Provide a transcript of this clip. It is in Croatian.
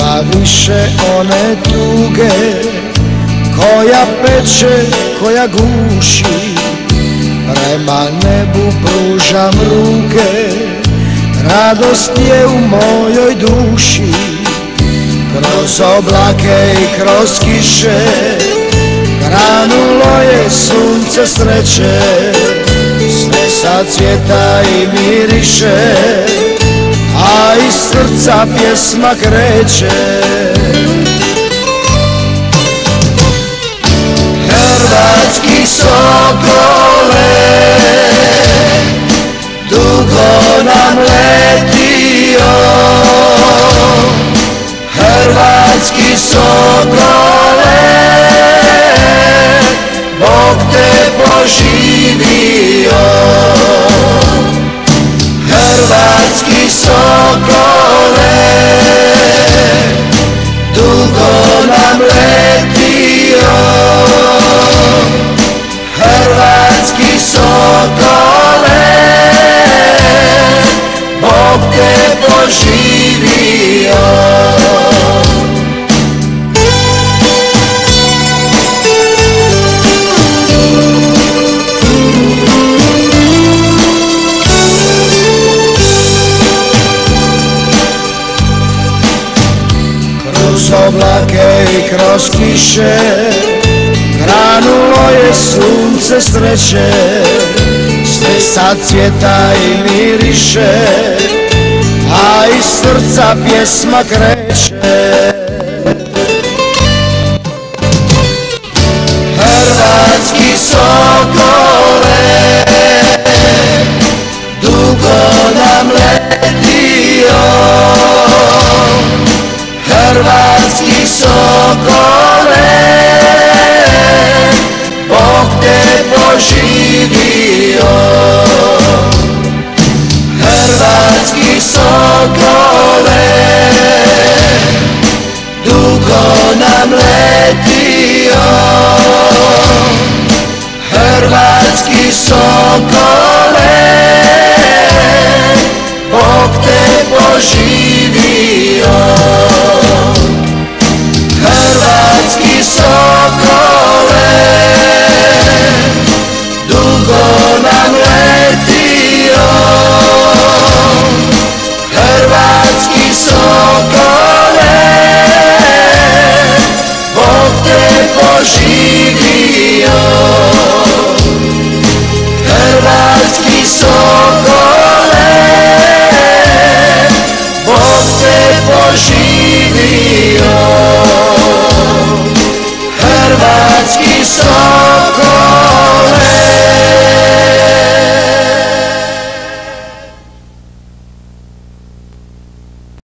Nema više one tuge koja peče, koja guši. Prema nebu pružam ruke, radost je u mojoj duši. Kroz oblake i kroz kiše granulo je sunce sreće. Sve sad cvjeta i miriše, a iz srca pjesma kreće. Hrvatski sokole, dugo nam letio. Hrvatski sokole, Bog te poživio. Hrvatski sokole, dugo nam letio. Hrvatski sokole, Bog te poživio. Kroz oblake i kroz kiše granulo je sunce sreće. Sve sad cvjeta i miriše, a iz srca pjesma kreće. Hrvatski sokole, dugo nam letio. Hrvatski sokole, Bog te poživio. Hrvatski sokole, dugo nam letio. Hrvatski sokole, Bog te poživio. Hrvatski sokole, dugo nam letio. Hrvatski sokole, Bog te poživio. Hrvatski sokole, Bog te poživio. Hrvatski sokole,